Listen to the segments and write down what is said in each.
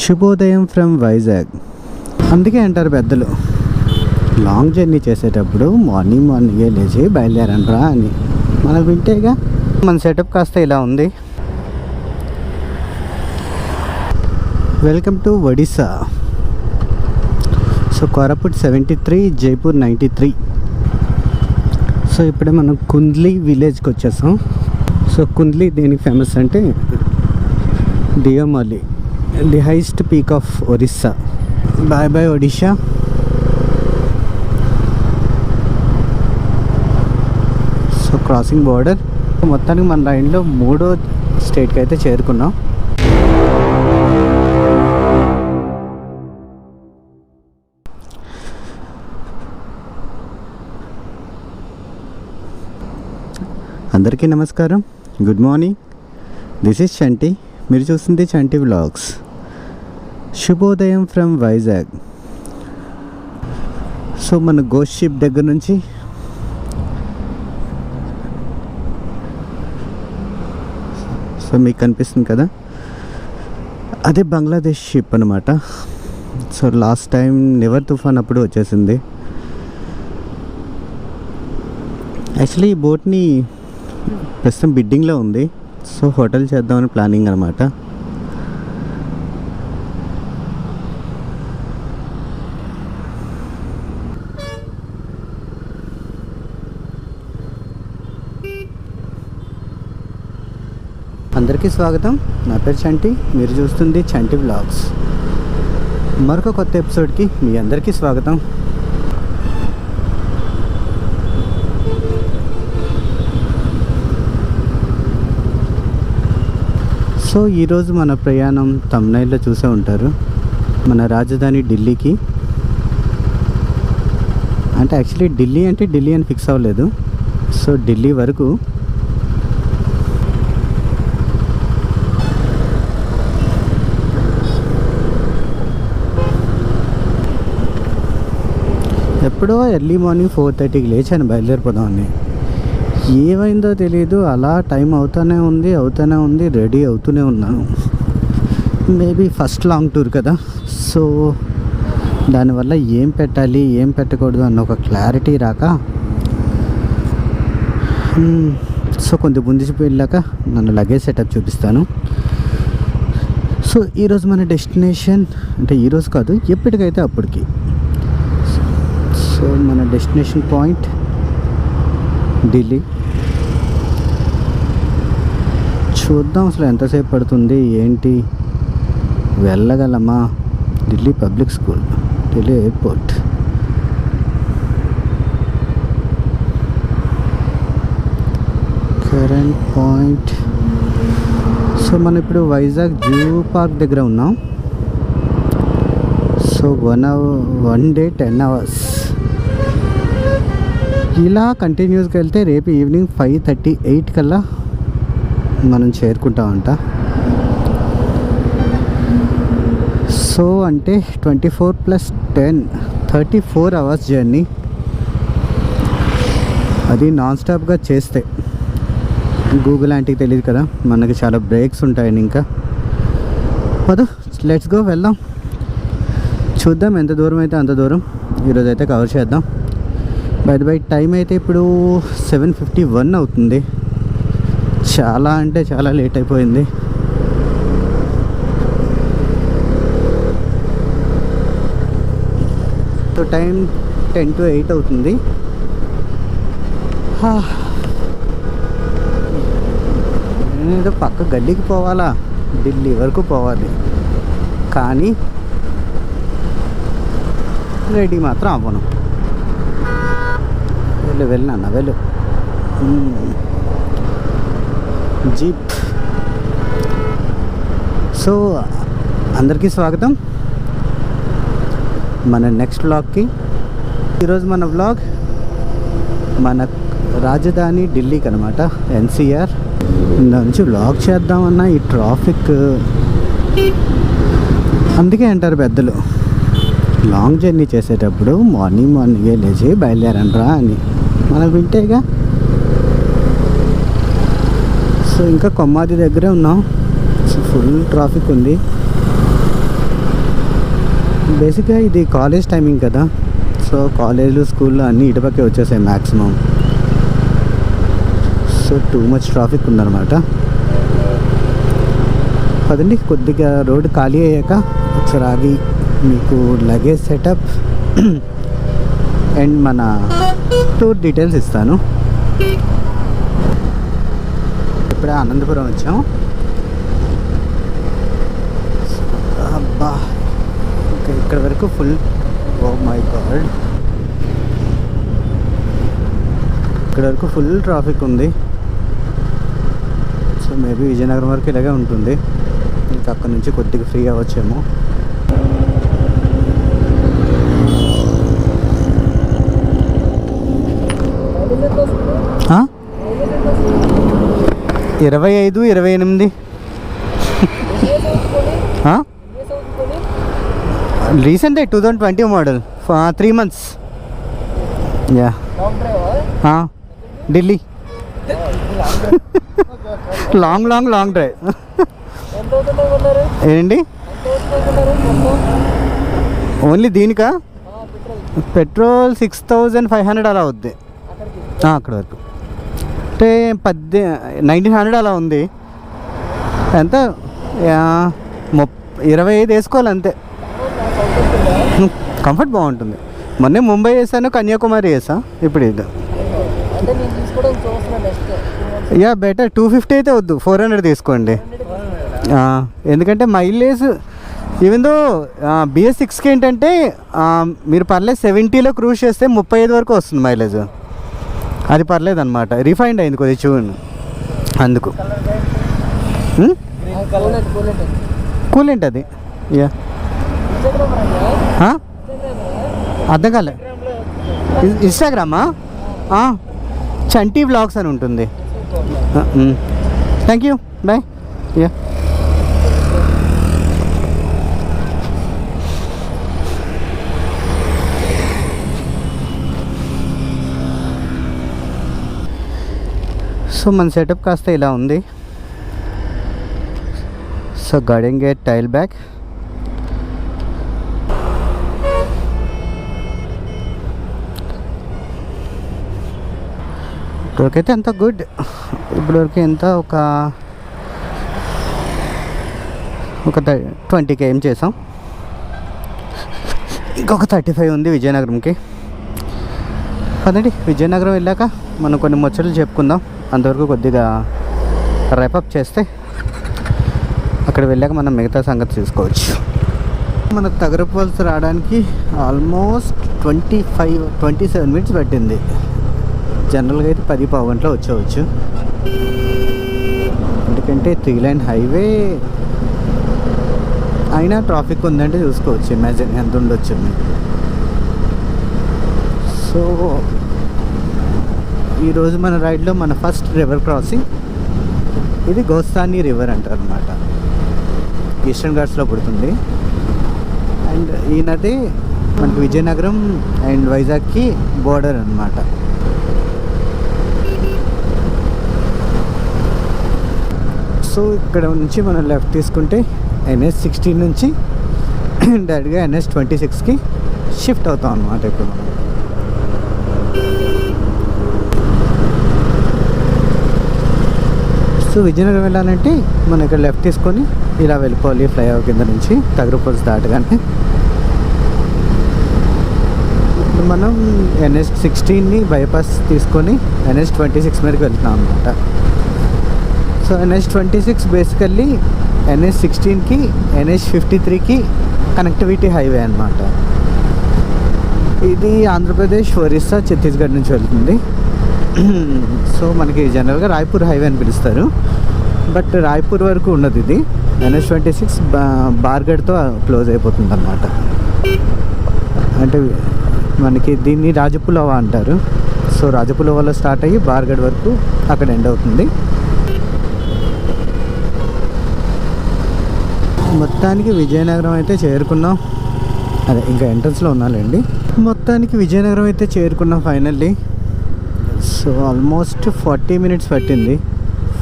శుభోదయం ఫ్రమ్ వైజాగ్. అందుకే అంటారు పెద్దలు, లాంగ్ జర్నీ చేసేటప్పుడు మార్నింగే లేచి బయలుదేరండ్రా అని. మనం వింటేగా. మన సెటప్ కాస్త ఇలా ఉంది. Welcome to Odisha. So Koraput 73, Jaipur 93. So ఇప్పుడే మనం కుంద్లీ విలేజ్కి వచ్చేసాం. సో కుంద్లీ దేనికి ఫేమస్ అంటే Deomali, the highest peak of Orissa. Bye bye Odisha. So crossing border. మొత్తానికి మన లైన్లో 3వ స్టేట్కి అయితే చేరుకున్నాం. అందరికీ నమస్కారం, good morning. This is Chanti. మీరు చూస్తుంది చంటి వ్లాగ్స్. శుభోదయం ఫ్రమ్ వైజాగ్. సో మన గోస్ట్ షిప్ దగ్గర నుంచి సో మీకు కనిపిస్తుంది కదా, అదే బంగ్లాదేశ్ షిప్ అనమాట. సో లాస్ట్ టైం నివర్ తుఫాన్ అప్పుడు వచ్చేసింది. యాక్చువల్లీ ఈ బోట్ని ప్రస్తుతం బిడ్డింగ్లో ఉంది. సో హోటల్ చేద్దామని ప్లానింగ్ అనమాట. అందరికీ స్వాగతం. నా పేరు చంటి. మీరు చూస్తుంది చంటి వ్లాగ్స్. మరొక కొత్త ఎపిసోడ్కి మీ అందరికీ స్వాగతం. సో ఈరోజు మన ప్రయాణం తమ్నైల్లో చూసే ఉంటారు. మన రాజధాని ఢిల్లీకి. అంటే యాక్చువల్లీ ఢిల్లీ అంటే ఢిల్లీ అని ఫిక్స్ అవ్వలేదు. సో ఢిల్లీ వరకు. ఎప్పుడో ఎర్లీ మార్నింగ్ 4:30కి లేచాను బయలుదేరిపోదామని. ఏమైందో తెలియదు, అలా టైం అవుతూనే ఉంది. రెడీ అవుతూనే ఉన్నాను. మేబీ ఫస్ట్ లాంగ్ టూర్ కదా, సో దానివల్ల ఏం పెట్టాలి ఏం పెట్టకూడదు అన్న ఒక క్లారిటీ రాక, సో కొంచెం ముందుకు వెళ్ళాక నన్ను లగేజ్ సెటప్ చూపిస్తాను. సో ఈరోజు మన డెస్టినేషన్, అంటే ఈరోజు కాదు ఎప్పటికైతే అప్పటికి. సో మన డెస్టినేషన్ పాయింట్ ఢిల్లీ. చూద్దాం అసలు ఎంతసేపు పడుతుంది ఏంటి, వెళ్ళగలమా. Delhi public school, Delhi airport. Current point. So మనం ఇప్పుడు వైజాగ్ జూ పార్క్ దగ్గర ఉన్నాం. So 1 day 10 hours. ఇలా కంటిన్యూస్గా వెళ్తే రేపు ఈవినింగ్ 5:38 కల్లా మనం చేరుకుంటామంట. సో అంటే 24 + 10 34 hours జర్నీ. అది నాన్ స్టాప్గా చేస్తే. గూగుల్ ఆంటీకి తెలియదు కదా, మనకి చాలా బ్రేక్స్ ఉంటాయని. ఇంకా పద, లెట్స్ గో, వెళ్దాం. చూద్దాం ఎంత దూరం అయితే అంత దూరం ఈరోజు అయితే కవర్ చేద్దాం. బై టైం అయితే ఇప్పుడు 7:51 అవుతుంది. చాలా అంటే చాలా లేట్ అయిపోయింది. సో టైం 10 to 8 అవుతుంది. నేనేదో పక్క గల్లీకి పోవాలా, ఢిల్లీ వరకు పోవాలి, కానీ రెడీ మాత్రం అవ్వను. వెళ్ళినా వెళ్ళు. జీప్. సో అందరికీ స్వాగతం మన నెక్స్ట్ వ్లాగ్కి. ఈరోజు మన వ్లాగ్ మన రాజధాని ఢిల్లీకి అనమాట, ఎన్సీఆర్ నుంచి వ్లాగ్ చేద్దామన్నా ఈ ట్రాఫిక్. అందుకే అంటారు పెద్దలు, లాంగ్ జర్నీ చేసేటప్పుడు మార్నింగే లేచి బయలుదేరండ్రా అని. మనం వింటేగా. సో ఇంకా కొమ్మాది దగ్గరే ఉన్నాం. సో ఫుల్ ట్రాఫిక్ ఉంది. బేసిక్గా ఇది కాలేజ్ టైమింగ్ కదా, సో కాలేజీలు స్కూల్లో అన్నీ ఇటుపక్కే వచ్చేసాయి maximum. So too much traffic ఉందన్నమాట. పదండి, కొద్దిగా రోడ్డు ఖాళీ అయ్యాక ఒకసారి ఆగి మీకు లగేజ్ సెటప్ అండ్ మన టూర్ డీటెయిల్స్ ఇస్తాను. ఇప్పుడే అనంతపురం వచ్చాం. అబ్బా, ఇంకా ఇక్కడ వరకు ఫుల్, ఓ మై గాడ్, ఇక్కడ వరకు ఫుల్ ట్రాఫిక్ ఉంది. సో మేబీ విజయనగరం వరకు ఇలాగే ఉంటుంది. ఇంకా అక్కడ నుంచి కొద్దిగా ఫ్రీ అవ్వచ్చేమో. ఆ? 25, 28. Recent 2020 model, 3 months. Yeah, Delhi. Long drive. ఏంటి ఓన్లీ దీనికా? పెట్రోల్ 6500 అలా అవుద్ది అక్కడ వరకు. అంటే 1900 అలా ఉంది. ఎంత 25 వేసుకోవాలి అంతే. కంఫర్ట్ బాగుంటుంది. మొన్నే ముంబై వేసాను, కన్యాకుమారి వేసా, ఇప్పుడు ఇది. Yeah better. 250 అయితే వద్దు, 400 తీసుకోండి. ఎందుకంటే మైలేజ్ ఈవెన్ దో BS6కి ఏంటంటే మీరు పర్లేదు 70లో క్రూజ్ చేస్తే 35 వరకు వస్తుంది మైలేజ్. అది పర్లేదు అనమాట. రిఫైండ్ అయింది కొద్దిగా చూడండి, అందుకు. కూలెంట్ అది. యా, అర్థం కాలే. ఇన్స్టాగ్రామా? చంటి వ్లాగ్స్ అని ఉంటుంది. Thank you, bye. Yeah, so మన సెటప్ కాస్త ఇలా ఉంది. So garden gate, tail bag. ఇప్పటివరకైతే అంత గుడ్. ఇప్పటివరకు ఎంత ఒక 20 km చేసాం. ఇంకొక 35 ఉంది విజయనగరంకి. పదండి, విజయనగరం వెళ్ళాక మనం కొన్ని ముచ్చట్లు చెప్పుకుందాం. అంతవరకు కొద్దిగా ర్యాపప్ చేస్తే అక్కడ వెళ్ళాక మనం మిగతా సంగతి చూసుకోవచ్చు. మన తగరపు వలస రావడానికి ఆల్మోస్ట్ 27 minutes పట్టింది. జనరల్గా అయితే 10-15 గంటలో వచ్చేవచ్చు. ఎందుకంటే 3 lane హైవే అయినా ట్రాఫిక్ ఉందంటే చూసుకోవచ్చు. ఇమాజిన్ ఎంత ఉండొచ్చు. సో ఈరోజు మన రైడ్లో మన ఫస్ట్ రివర్ క్రాసింగ్ ఇది గోస్తాని రివర్ అంటారు అనమాట. ఈస్టర్న్ ఘాట్స్లో పుడుతుంది. అండ్ ఈ నది మనకి విజయనగరం అండ్ వైజాగ్కి బోర్డర్ అనమాట. సో ఇక్కడ నుంచి మనం లెఫ్ట్ తీసుకుంటే NH16 నుంచి డైరెక్ట్గా NH26కి షిఫ్ట్ అవుతాం అనమాట. ఇప్పుడు సో విజయనగరం వెళ్ళాలంటే మనం ఇక్కడ లెఫ్ట్ తీసుకొని ఇలా వెళ్ళిపోవాలి ఫ్లైఓవర్ కింద నుంచి తగరపల్స్ దాటగానే. ఇప్పుడు మనం NH16ని బైపాస్ తీసుకొని NH26 మీదకి వెళ్తున్నాం అనమాట. సో NH26 బేసికల్లీ NH16కి NH53కి కనెక్టివిటీ హైవే అనమాట. ఇది ఆంధ్రప్రదేశ్, ఒరిస్సా, ఛత్తీస్గఢ్ నుంచి వెళ్తుంది. సో మనకి జనరల్గా రాయ్పూర్ హైవే అని పిలుస్తారు, బట్ రాయ్పూర్ వరకు ఉన్నది ఇది. NH26 బార్గఢ్తో క్లోజ్ అయిపోతుంది అన్నమాట. అంటే మనకి దీన్ని రాజపులవ అంటారు. సో రాజపులవలో స్టార్ట్ అయ్యి బార్గఢ్ వరకు అక్కడ ఎండ్ అవుతుంది. మొత్తానికి విజయనగరం అయితే చేరుకున్నాం. అదే ఇంకా ఎంట్రన్స్లో ఉన్నాలండి. మొత్తానికి విజయనగరం అయితే చేరుకున్నాం ఫైనల్లీ. సో ఆల్మోస్ట్ 40 minutes పట్టింది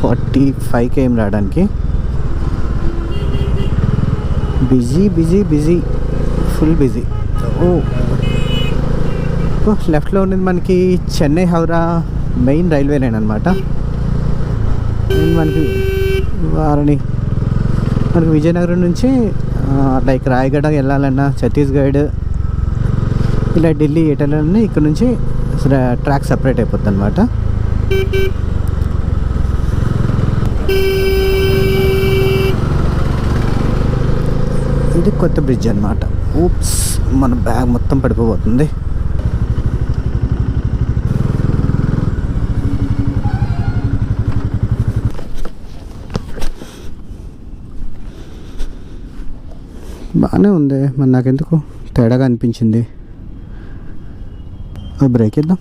45 km రావడానికి. Busy busy busy, full busy. లెఫ్ట్లో ఉండేది మనకి Chennai Howrah main railway line అనమాట. మనకి వారణి, మనకి విజయనగరం నుంచి లైక్ రాయగడ వెళ్ళాలన్నా, ఛత్తీస్గఢ్, ఇలా ఢిల్లీ ఎటన్నా ఇక్కడ నుంచి ట్రాక్ సపరేట్ అయిపోద్ది అనమాట. ఇది కొత్త బ్రిడ్జ్ అనమాట. ఊప్స్, మన బ్యాగ్ మొత్తం పడిపోతుంది. బాగానే ఉంది, మరి నాకెందుకు తేడాగా అనిపించింది. బ్రేక్ ఇద్దాం.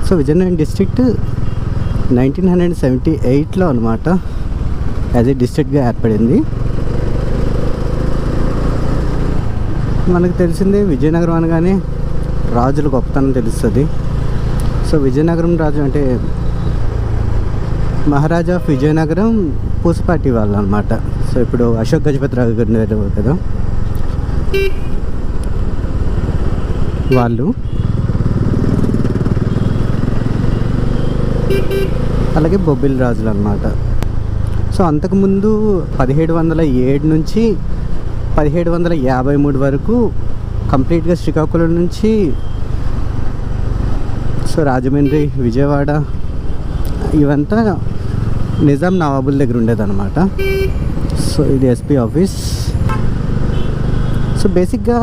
సో విజయనగరం డిస్ట్రిక్ట్ 1978లో అనమాట యాజ్ ఏ డిస్ట్రిక్ట్గా ఏర్పడింది. మనకు తెలిసిందే విజయనగరం అనగానే రాజుల గొప్పతనం తెలుస్తుంది. సో విజయనగరం రాజు అంటే మహారాజా ఆఫ్ విజయనగరం పూసపాటి వాళ్ళు అనమాట. సో ఇప్పుడు అశోక్ గజపతి రావు గారు కదా, వాళ్ళు. అలాగే బొబ్బిలి రాజులు అనమాట. సో అంతకుముందు 1707 నుంచి 1753 వరకు కంప్లీట్గా శ్రీకాకుళం నుంచి సో రాజమండ్రి, విజయవాడ ఇవంతా నిజాం నవాబుల దగ్గర ఉండేదన్నమాట. సో ఇది ఎస్పీ ఆఫీస్. సో బేసిక్గా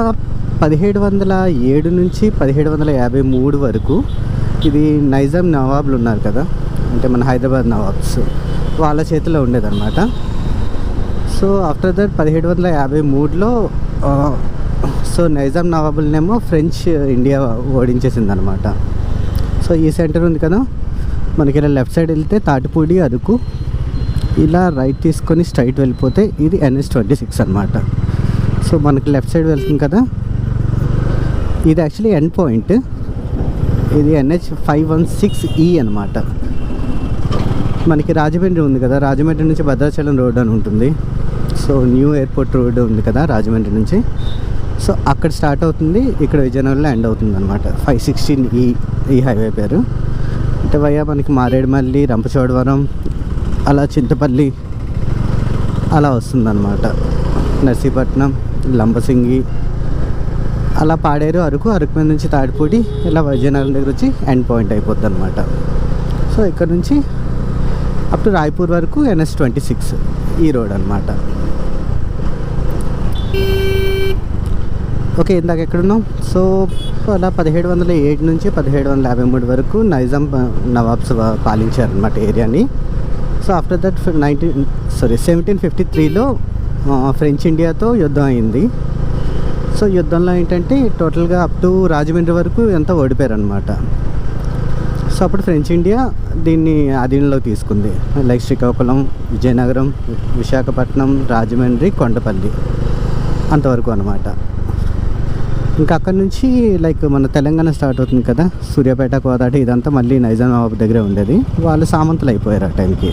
1707 నుంచి 1753 వరకు ఇది నైజాం నవాబులు ఉన్నారు కదా, అంటే మన హైదరాబాద్ నవాబ్స్, వాళ్ళ చేతిలో ఉండేదన్నమాట. సో ఆఫ్టర్ దట్ 1753లో సో నైజాం నవాబులనేమో ఫ్రెంచ్ ఇండియా ఓడించేసిందనమాట. సో ఈ సెంటర్ ఉంది కదా మనకి, ఇలా లెఫ్ట్ సైడ్ వెళ్తే తాటిపూడి, అరకు, ఇలా రైట్ తీసుకొని స్ట్రైట్ వెళ్ళిపోతే ఇది NH-26 అనమాట. సో మనకి లెఫ్ట్ సైడ్ వెళ్తుంది కదా, ఇది యాక్చువల్లీ ఎండ్ పాయింట్. ఇది NH-516E అనమాట. మనకి రాజమండ్రి ఉంది కదా, రాజమండ్రి నుంచి భద్రాచలం రోడ్ అని ఉంటుంది. సో న్యూ ఎయిర్పోర్ట్ రోడ్ ఉంది కదా రాజమండ్రి నుంచి, సో అక్కడ స్టార్ట్ అవుతుంది, ఇక్కడ విజయనగరంలో ఎండ్ అవుతుంది అనమాట. 516E ఈ హైవే పేరు. అంటే వయ్యా మనకి మారేడుమల్లి, రంపచోడవరం, అలా చింతపల్లి అలా వస్తుందన్నమాట. నర్సీపట్నం, లంబసింగి, అలా పాడేరు, అరకు, అరకు మీద నుంచి తాడిపూడి, ఇలా విజయనగరం దగ్గర వచ్చి ఎండ్ పాయింట్ అయిపోద్ది అనమాట. సో ఇక్కడ నుంచి అప్ టు రాయ్పూర్ వరకు NH-26 ఈ రోడ్ అనమాట. ఓకే, ఇందాక ఎక్కడున్నాం? సో అలా 1707 నుంచి 1753 వరకు నైజాం నవాబ్స్ పాలించారనమాట ఏరియాని. సో ఆఫ్టర్ దట్ 1753లో ఫ్రెంచ్ ఇండియాతో యుద్ధం అయింది. సో యుద్ధంలో ఏంటంటే టోటల్గా అప్ టు రాజమండ్రి వరకు ఎంత ఓడిపోయారనమాట. సో అప్పుడు ఫ్రెంచ్ ఇండియా దీన్ని ఆధీనంలోకి తీసుకుంది. లైక్ శ్రీకాకుళం, విజయనగరం, విశాఖపట్నం, రాజమండ్రి, కొండపల్లి అంతవరకు అనమాట. ఇంకా అక్కడి నుంచి లైక్ మన తెలంగాణ స్టార్ట్ అవుతుంది కదా, సూర్యాపేట, కోదాట, ఇదంతా మళ్ళీ నైజాం నవాబ్ దగ్గరే ఉండేది. వాళ్ళు సామంతులు అయిపోయారు ఆ టైంకి.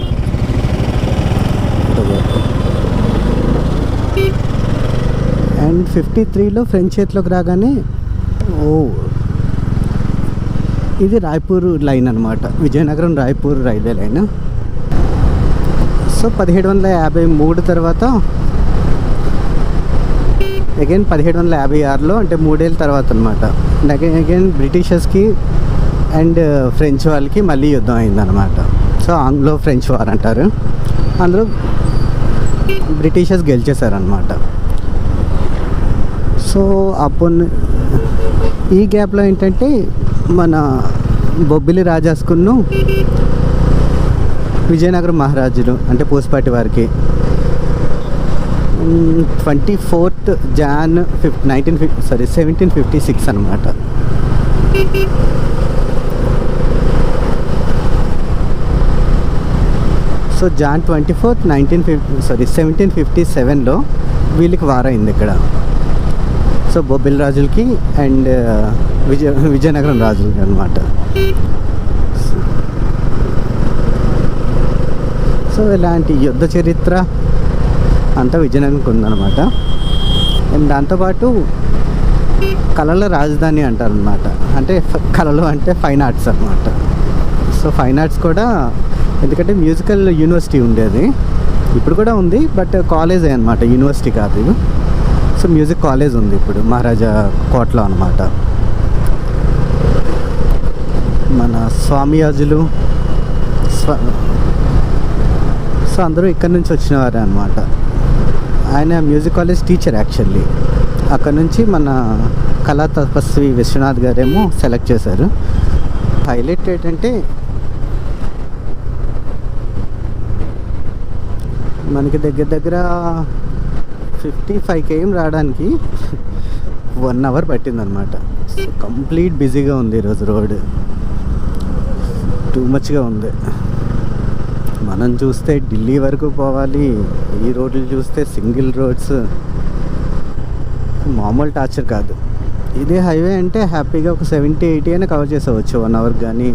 అండ్ 53లో ఫ్రెంచ్ చేతిలోకి రాగానే ఇది రాయ్పూర్ లైన్ అనమాట, Vizianagaram Raipur railway line. So 1753 తర్వాత అగైన్ 1756లో, అంటే 3 ఏళ్ళ తర్వాత అనమాట, అగైన్ బ్రిటిషర్స్కి అండ్ ఫ్రెంచ్ వాళ్ళకి మళ్ళీ యుద్ధం అయిందనమాట. సో ఆంగ్లో ఫ్రెంచ్ వార్ అంటారు. అందులో బ్రిటిషర్స్ గెలిచేశారనమాట. సో అప్పుడు ఈ గ్యాప్లో ఏంటంటే మన బొబ్బిలి రాజాస్కును విజయనగరం మహారాజులు అంటే పూసపాటి వారికి 24th Jan 1756 అనమాట. సో Jan 24th 1757లో వీళ్ళకి వారైంది ఇక్కడ. సో బొబ్బిలి రాజులకి అండ్ విజయనగరం రాజులకి అనమాట. సో ఇలాంటి యుద్ధ చరిత్ర అంతా విజయనగరంకి ఉందన్నమాట. అండ్ దాంతోపాటు కళల రాజధాని అంటారనమాట. అంటే కళలు అంటే ఫైన్ ఆర్ట్స్ అనమాట. సో ఫైన్ ఆర్ట్స్ కూడా, ఎందుకంటే మ్యూజికల్ యూనివర్సిటీ ఉండేది, ఇప్పుడు కూడా ఉంది, బట్ కాలేజే అనమాట, యూనివర్సిటీ కాదు. సో మ్యూజిక్ కాలేజ్ ఉంది ఇప్పుడు మహారాజా కోటలో అనమాట. మన స్వామియాజులు సో అందరూ ఇక్కడ నుంచి వచ్చిన వారే అనమాట. ఆయన మ్యూజిక్ కాలేజ్ టీచర్ యాక్చువల్లీ. అక్కడ నుంచి మన కళా తపస్వి విశ్వనాథ్ గారేమో సెలెక్ట్ చేశారు. హైలైట్ ఏంటంటే మనకి దగ్గర దగ్గర 55 km రావడానికి 1 hour పట్టిందనమాట. సో కంప్లీట్ బిజీగా ఉంది ఈరోజు. రోడ్ టూ మచ్గా ఉంది. మనం చూస్తే ఢిల్లీ వరకు పోవాలి, ఈ రోడ్లు చూస్తే సింగిల్ రోడ్స్, మామూలు టార్చర్ కాదు. ఇదే హైవే అంటే హ్యాపీగా ఒక 70-80 అయినా కవర్ చేసేవచ్చు 1 hour. కానీ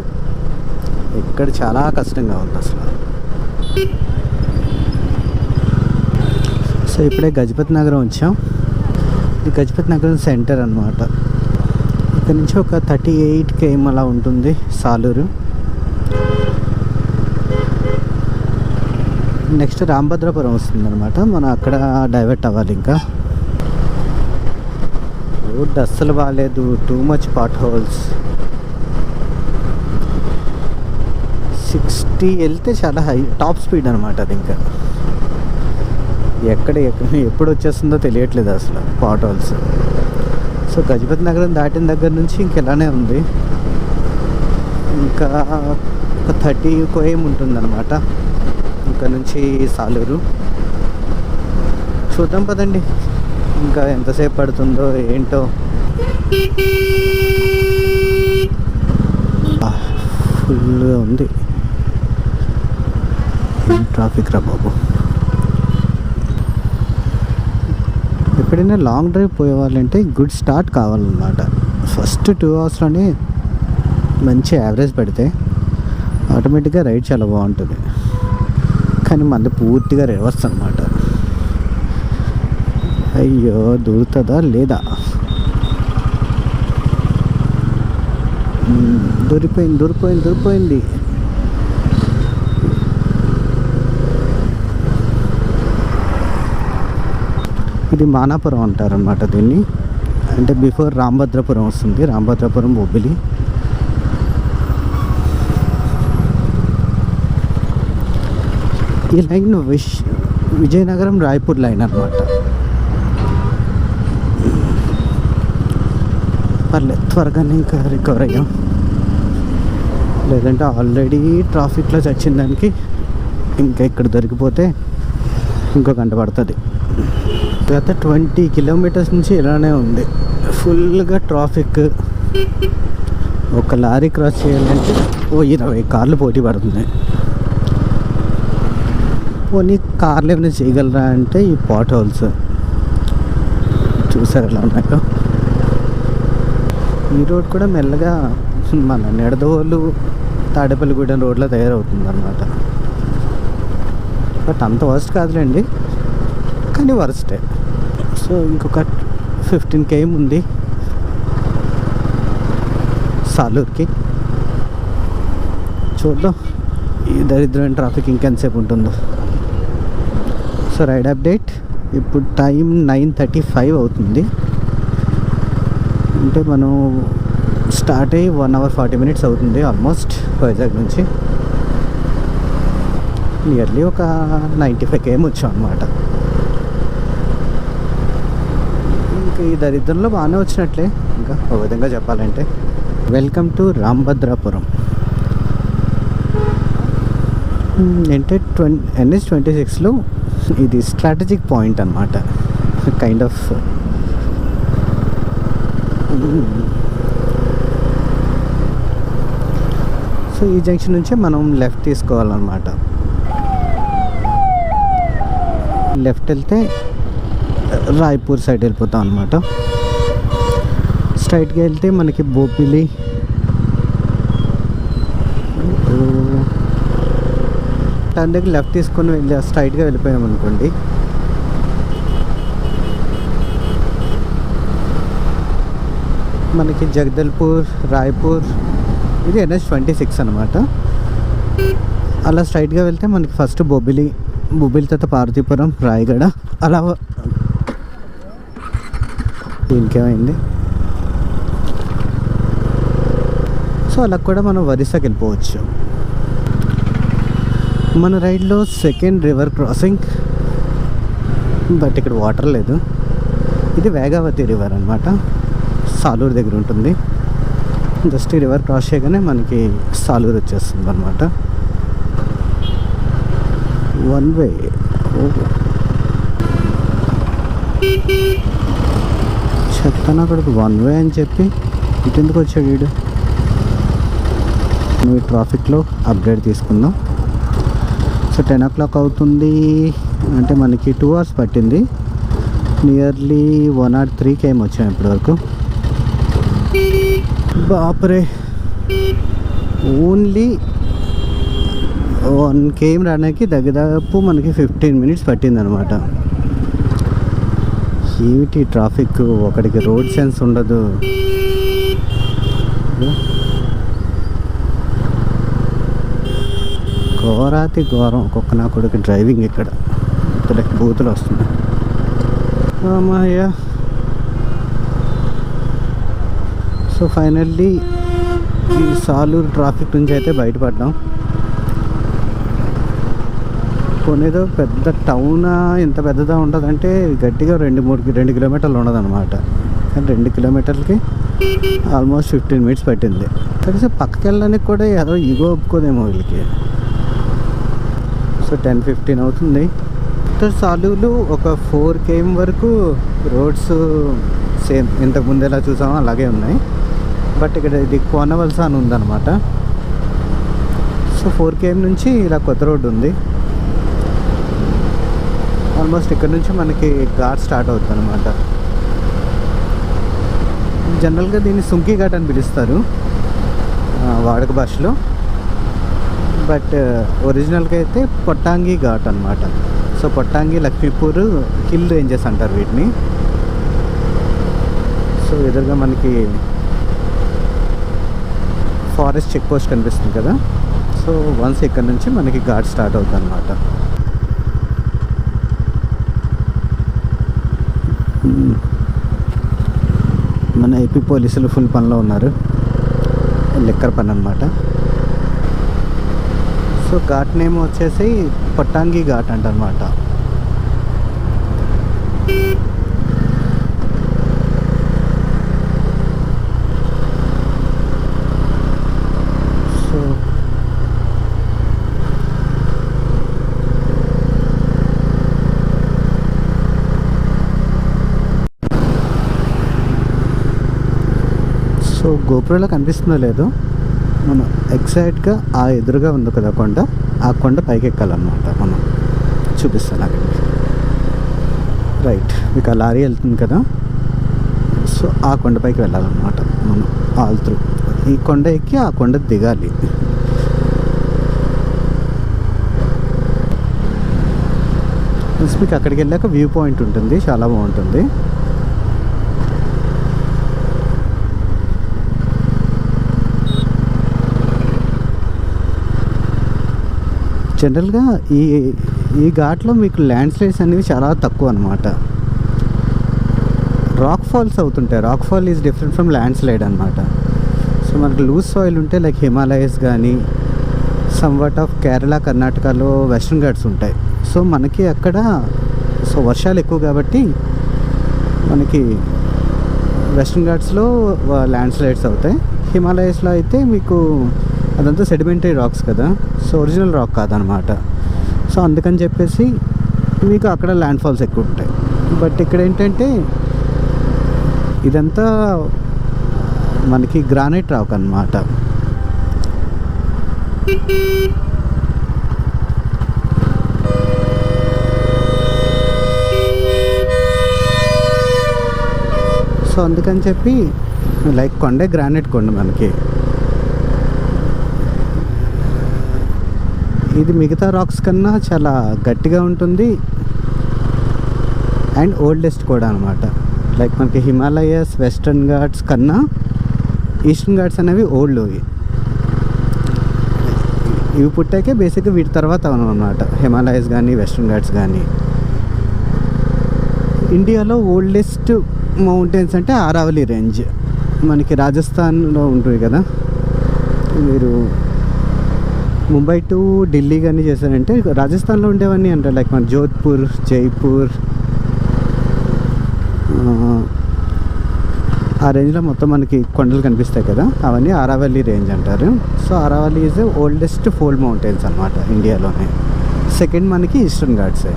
ఇక్కడ చాలా కష్టంగా ఉంది అసలు. సో ఇప్పుడే గజపతి నగరం వచ్చాం. ఇది గజపతి నగరం సెంటర్ అనమాట. ఇక్కడ నుంచి ఒక 38 km అలా ఉంటుంది సాలూరు. నెక్స్ట్ రామభద్రాపురం వస్తుంది అనమాట. మనం అక్కడ డైవర్ట్ అవ్వాలి. ఇంకా రోడ్ అస్సలు బాగాలేదు, టూ మచ్ పాట్ హోల్స్. 60 వెళ్తే చాలా హై టాప్ స్పీడ్ అనమాట అది. ఇంకా ఎప్పుడు వచ్చేస్తుందో తెలియట్లేదు అసలు పాట్ హోల్స్. సో గజపతి నగరం దాటిన దగ్గర నుంచి ఇంకెలానే ఉంది. ఇంకా ఒక 30 km ఉంటుందన్నమాట ఇక్కడ నుంచి సాలూరు. చూద్దాం పదండి ఇంకా ఎంతసేపు పడుతుందో ఏంటో. ఫుల్గా ఉంది ట్రాఫిక్ రా బాబు. ఎప్పుడైనా లాంగ్ డ్రైవ్ పోయేవాళ్ళంటే గుడ్ స్టార్ట్ కావాలన్నమాట. ఫస్ట్ 2 hours మంచి యావరేజ్ పెడితే ఆటోమేటిక్గా రైడ్ చాలా బాగుంటుంది. కానీ మంది పూర్తిగా రివర్స్ అనమాట. అయ్యో దూరుతుందా లేదా? దూరిపోయింది. ఇది మానాపురం అంటారనమాట దీన్ని. అంటే బిఫోర్ రామభద్రాపురం వస్తుంది. రామభద్రాపురం బొబ్బిలి. ఈ లైన్ విజయనగరం రాయపూర్ లైన్ అనమాట. పర్లేదు త్వరగానే ఇంకా రికవర్ అయ్యాం. లేదంటే ఆల్రెడీ ట్రాఫిక్లో చచ్చిన దానికి ఇంకా ఇక్కడ దొరికిపోతే ఇంకో గంట పడుతుంది. గత 20 kilometers నుంచి ఇలానే ఉంది. ఫుల్గా ట్రాఫిక్. ఒక లారీ క్రాస్ చేయాలంటే 20 కార్లు పోటీ పడుతుంది. పోనీ కార్లు ఏమైనా చేయగలరా అంటే ఈ పాట్ హోల్స్ చూసారు ఎలా ఉన్నాయో. ఈ రోడ్ కూడా మెల్లగా మన నిడదవోలు తాడేపల్లిగూడెం రోడ్లో తయారవుతుంది అనమాట. బట్ అంత వర్స్ట్ కాదులేండి, కానీ వర్స్టే. సో ఇంకొక 15 km ఉంది సాలూరుకి. చూద్దాం ఈ దరిద్రమైన ట్రాఫిక్ ఇంకెంతసేపు ఉంటుందో. So ride update. ఇప్పుడు టైం 9:35 అవుతుంది. అంటే మనం స్టార్ట్ అయ్యి 1 hour 40 minutes అవుతుంది ఆల్మోస్ట్ వైజాగ్ నుంచి. నియర్లీ ఒక 95 km వచ్చాం అనమాట. ఇంకా ఈ దరిద్రంలో బాగానే వచ్చినట్లే ఇంకా ఒక విధంగా చెప్పాలంటే. Welcome to Ramabhadrapuram. అంటే NH-26లో ఇది స్ట్రాటజిక్ పాయింట్ అనమాట. కైండ్ ఆఫ్ సో ఈ జంక్షన్ నుంచే మనం లెఫ్ట్ తీసుకోవాలన్నమాట. లెఫ్ట్ వెళ్తే రాయ్పూర్ సైడ్ వెళ్ళిపోతాం అనమాట. స్ట్రైట్గా వెళ్తే మనకి బోపిలి, టర్న్ దగ్గర లెఫ్ట్ తీసుకొని వెళ్ళి స్ట్రైట్గా వెళ్ళిపోయాం అనుకోండి, మనకి జగదల్పూర్, రాయ్పూర్, ఇది NH-26 అనమాట. అలా స్ట్రైట్గా వెళ్తే మనకి ఫస్ట్ బొబ్బిలి తర్వాత పార్వతీపురం, రాయగడ, అలా దీనికేమైంది. సో అలా కూడా మనం ఒరిస్సాకి వెళ్ళిపోవచ్చు. మన రైడ్లో సెకండ్ రివర్ క్రాసింగ్, బట్ ఇక్కడ వాటర్ లేదు. ఇది వేగావతి రివర్ అనమాట, సాలూరు దగ్గర ఉంటుంది. జస్ట్ ఈ రివర్ క్రాస్ చేయగానే మనకి సాలూరు వచ్చేస్తుంది అనమాట. One way. చెప్తాను అక్కడికి వన్ వే అని చెప్పి ఇటు ఎందుకు వచ్చాడు వీడు. నువ్వు ట్రాఫిక్లో అప్డేట్ తీసుకుందాం. సో 10 o'clock అవుతుంది అంటే మనకి 2 hours పట్టింది. నియర్లీ 103 km వచ్చాం ఇప్పటివరకు. బాపరే, ఓన్లీ 1 km రావడానికి దాదాపు మనకి 15 minutes పట్టింది అనమాట. ఏమిటి ట్రాఫిక్, ఒకడికి రోడ్ సెన్స్ ఉండదు. ఘోరాతి ఘోరం ఒక్కొక్క నా కొడుకు డ్రైవింగ్. ఇక్కడ ఇతనికి బూతులు వస్తున్నాయి. అమ్మాయ్యా. సో ఫైనల్లీ ఈ సాలూరు ట్రాఫిక్ నుంచి అయితే బయటపడ్డాం. కొనేదో పెద్ద టౌనా, ఎంత పెద్దదా ఉంటుందంటే గట్టిగా 2 kilometers ఉండదన్నమాట. కానీ 2 kilometers ఆల్మోస్ట్ 15 minutes పట్టింది. కనీసం పక్కకి వెళ్ళడానికి కూడా ఏదో ఇగో ఒప్పుకోదేమో వీళ్ళకి. సో 10:15 అవుతుంది. సాలూరులో ఒక 4 km వరకు రోడ్స్ సేమ్ ఇంతకుముందు ఎలా చూసామో అలాగే ఉన్నాయి. బట్ ఇక్కడ ఇది కోనవలస అని ఉందన్నమాట. సో 4 km నుంచి ఇలా కొత్త రోడ్డు ఉంది. ఆల్మోస్ట్ ఇక్కడ నుంచి మనకి ఘాట్ స్టార్ట్ అవుతుంది అనమాట. జనరల్గా దీన్ని సుంకి ఘాట్ అని పిలుస్తారు వాడుక భాషలో. బట్ ఒరిజినల్గా అయితే పొట్టాంగి ఘాట్ అనమాట. సో పొట్టాంగి, లక్ష్మీపూర్ హిల్ రేంజెస్ అంటారు వీటిని. సో ఎదురుగా మనకి ఫారెస్ట్ చెక్ పోస్ట్ కనిపిస్తుంది కదా. సో వన్స్ ఇక్కడ నుంచి మనకి ఘాట్ స్టార్ట్ అవుతుంది అనమాట. మన ఏపీ పోలీసులు ఫుల్ పనిలో ఉన్నారు, లెక్కర్ పని అనమాట. సో ఘాట్ నేమ్ వచ్చేసి పొట్టాంగి ఘాట్ అంటనమాట. సో సో గోపురంలో కనిపిస్తుందో లేదో, మనం ఎగ్జాక్ట్గా ఆ ఎదురుగా ఉంది కదా కొండ, ఆ కొండ పైకి ఎక్కాలన్నమాట. మనం చూపిస్తాను అక్కడికి. రైట్, మీకు ఆ లారీ వెళ్తుంది కదా, సో ఆ కొండపైకి వెళ్ళాలన్నమాట మనం ఆల్ త్రూ. ఈ కొండ ఎక్కి ఆ కొండ దిగాలి. మీకు అక్కడికి వెళ్ళాక వ్యూ పాయింట్ ఉంటుంది, చాలా బాగుంటుంది. జనరల్గా ఈ ఘాట్లో మీకు ల్యాండ్ స్లైడ్స్ అనేవి చాలా తక్కువ అనమాట. రాక్ ఫాల్స్ అవుతుంటాయి. Rock fall is different from land slide అనమాట. సో మనకు లూజ్ సాయిల్ ఉంటే లైక్ హిమాలయస్ కానీ సమ్వాట్ ఆఫ్ కేరళ, కర్ణాటకలో వెస్ట్రన్ ఘాట్స్ ఉంటాయి. సో మనకి అక్కడ సో వర్షాలు ఎక్కువ కాబట్టి మనకి వెస్ట్రన్ ఘాట్స్లో ల్యాండ్ స్లైడ్స్ అవుతాయి. హిమాలయస్లో అయితే మీకు అదంతా సెడిమెంటరీ రాక్స్ కదా, సో ఒరిజినల్ రాక్ కాదనమాట. సో అందుకని చెప్పేసి మీకు అక్కడ ల్యాండ్ ఫాల్స్ ఎక్కువ ఉంటాయి. బట్ ఇక్కడ ఏంటంటే ఇదంతా మనకి గ్రానైట్ రాక్ అన్నమాట. సో అందుకని చెప్పి లైక్ కొండే గ్రానైట్ కొండ మనకి. ఇది మిగతా రాక్స్ కన్నా చాలా గట్టిగా ఉంటుంది అండ్ ఓల్డెస్ట్ కూడా అనమాట. లైక్ మనకి హిమాలయస్, వెస్టర్న్ ఘాట్స్ కన్నా ఈస్టర్న్ ఘాట్స్ అనేవి ఓల్డ్. ఇవి పుట్టాకే బేసిక్గా వీటి తర్వాత అనమాట హిమాలయస్ కానీ వెస్టర్న్ ఘాట్స్ కానీ. ఇండియాలో ఓల్డెస్ట్ మౌంటైన్స్ అంటే ఆరావళి రేంజ్ మనకి రాజస్థాన్లో ఉంటుంది కదా. మీరు ముంబై టు ఢిల్లీ కానీ చేశారంటే రాజస్థాన్లో ఉండేవన్నీ అంటారు. లైక్ మన జోధ్పూర్, జైపూర్, ఆ రేంజ్లో మొత్తం మనకి కొండలు కనిపిస్తాయి కదా, అవన్నీ ఆరావళి రేంజ్ అంటారు. So Aravalli is oldest fold mountains అనమాట ఇండియాలోనే. సెకండ్ మనకి ఈస్టర్న్ ఘాట్సే.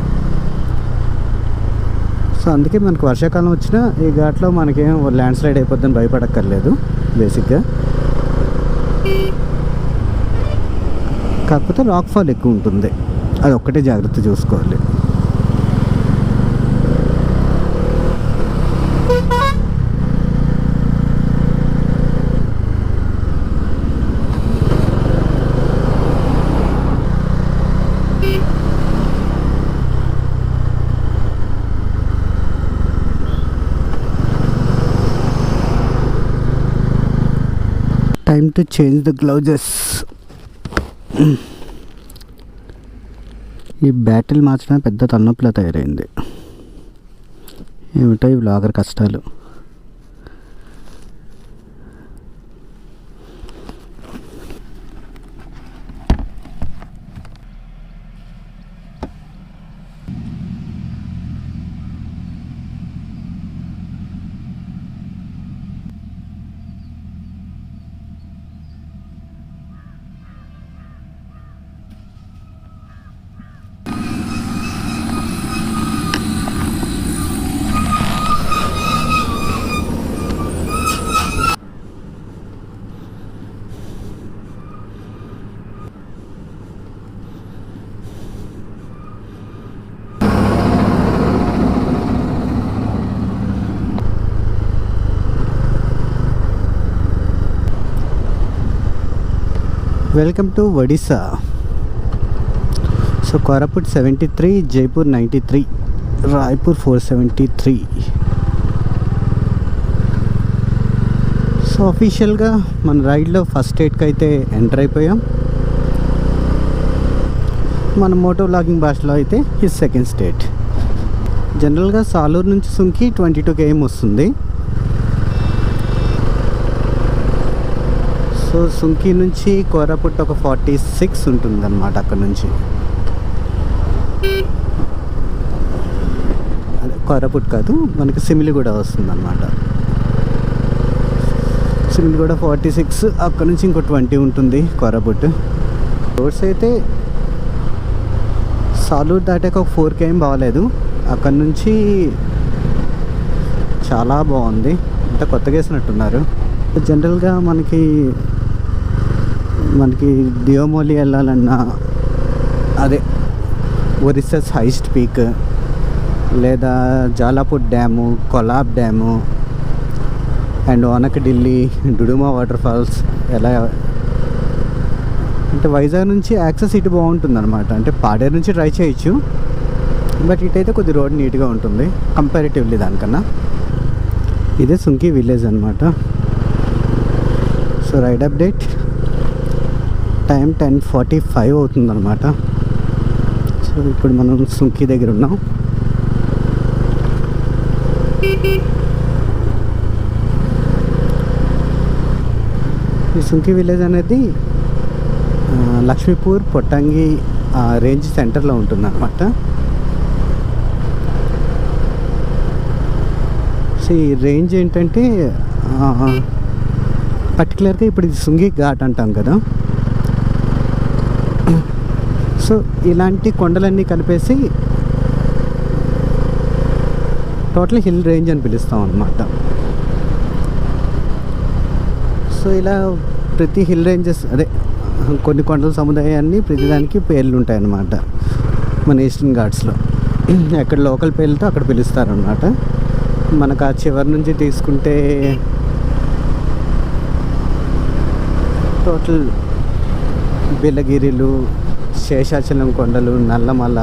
సో అందుకే మనకు వర్షాకాలం వచ్చినా ఈ ఘాట్లో మనకేం ల్యాండ్ స్లైడ్ అయిపోద్దని భయపడక్కర్లేదు బేసిక్గా. కాకపోతే రాక్ ఫాల్ ఎక్కువ ఉంటుంది, అది ఒక్కటే జాగ్రత్త చూసుకోవాలి. Time to change the gloves. ఈ బ్యాటిల్ మార్చడం పెద్ద తలనొప్పిలా తయారైంది. ఏమిటో ఈ వ్లాగర్ కష్టాలు. Welcome to Odisha. So Koraput 73, Jaipur 93, Raipur 473. So అఫీషియల్గా మన రైడ్లో ఫస్ట్ స్టేట్కి అయితే ఎంటర్ అయిపోయాం. మన మోటో వ్లాగింగ్ భాషలో అయితే ఈ సెకండ్ స్టేట్. జనరల్గా సాలూరు నుంచి సుంకి 22 km వస్తుంది. సో సుంకి నుంచి కోరాపుట్ ఒక 46 ఉంటుంది అన్నమాట. అక్కడ నుంచి అదే కోరాపుట్ కాదు, మనకి సిమిలిగూడ వస్తుంది అన్నమాట. సిమిలిగూడ 46, అక్కడ నుంచి ఇంకో 20 ఉంటుంది కోరాపుట్. రోడ్స్ అయితే సాలూరు దాటాక ఒక 4 km బాగలేదు, అక్కడ నుంచి చాలా బాగుంది. ఇంత కొత్తగా వేసినట్టున్నారు. జనరల్గా మనకి దియోమోలి వెళ్ళాలన్నా, అదే ఒరిస్సాస్ హైయెస్ట్ పీక్, లేదా Jalapur dam, Kolab dam and Delhi Duduma waterfalls, ఎలా అంటే వైజాగ్ నుంచి యాక్సెస్ ఇటు బాగుంటుంది అనమాట. అంటే పాడేరు నుంచి ట్రై చేయొచ్చు, బట్ ఇటైతే కొద్ది రోడ్ నీట్గా ఉంటుంది కంపారిటివ్లీ దానికన్నా. ఇదే సుంకి విలేజ్ అనమాట. సో రైడ్ అప్డేట్ టైం 10:45 అవుతుందన్నమాట. సో ఇప్పుడు మనం సుంకి దగ్గర ఉన్నాం. ఈ సుంకి విలేజ్ అనేది లక్ష్మీపూర్, పొట్టంగి రేంజ్ సెంటర్లో ఉంటుందన్నమాట. సో ఈ రేంజ్ ఏంటంటే పర్టికులర్గా ఇప్పుడు ఇది సుంగి ఘాట్ అంటాం కదా. సో ఇలాంటి కొండలన్నీ కలిపేసి టోటల్ హిల్ రేంజ్ అని పిలుస్తాం అన్నమాట. సో ఇలా ప్రతి హిల్ రేంజెస్, అదే కొన్ని కొండల సముదాయాన్ని ప్రతిదానికి పేర్లు ఉంటాయన్నమాట మన ఈస్టర్న్ ఘాట్స్లో. ఎక్కడ లోకల్ పేర్లతో అక్కడ పిలుస్తారనమాట. మనకు ఆ చివరి నుంచి తీసుకుంటే టోటల్ బిలగిరిలు, శేషాచలం కొండలు, నల్లమల,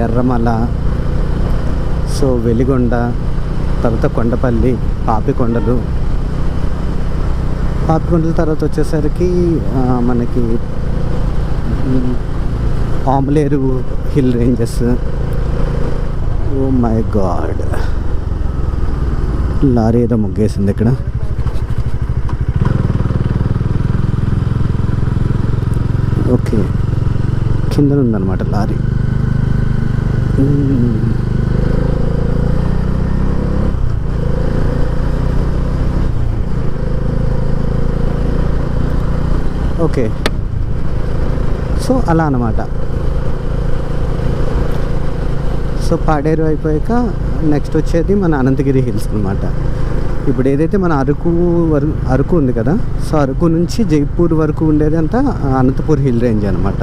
ఎర్రమల, సో వెలిగొండ, తర్వాత కొండపల్లి, పాపికొండల తర్వాత వచ్చేసరికి మనకి Amleru hill ranges. Oh my god, lorry ఏదో ముగ్గేసింది ఇక్కడ. ఓకే, కింద ఉందన్నమాట లారీ. ఓకే, సో అలా అన్నమాట. సో పాడేరు అయిపోయాక నెక్స్ట్ వచ్చేది మన అనంతగిరి హిల్స్ అనమాట. ఇప్పుడు ఏదైతే మన అరకు ఉంది కదా, సో అరకు నుంచి జైపూర్ వరకు ఉండేది అంతా అనంతపూర్ హిల్ రేంజ్ అనమాట.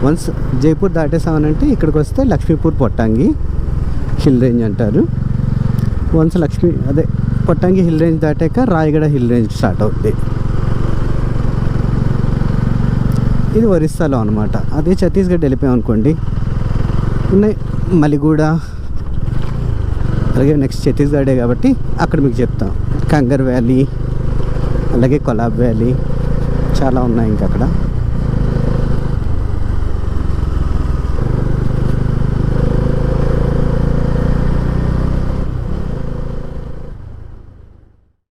వన్స్ జైపూర్ దాటేసామనంటే ఇక్కడికి వస్తే లక్ష్మీపూర్ పొట్టాంగి హిల్ రేంజ్ అంటారు. వన్స్ పొట్టాంగి హిల్ రేంజ్ దాటాక రాయగడ హిల్ రేంజ్ స్టార్ట్ అవుతుంది. ఇది ఒరిస్సాలో అనమాట. అదే ఛత్తీస్గఢ్ వెళ్ళిపోయాం అనుకోండి, ఉన్నాయి మలిగూడ, అలాగే నెక్స్ట్ ఛత్తీస్గఢే కాబట్టి అక్కడ మీకు చెప్తాం. కంగర్ వ్యాలీ, అలాగే కొలాబ్ వ్యాలీ, చాలా ఉన్నాయి ఇంకా అక్కడ.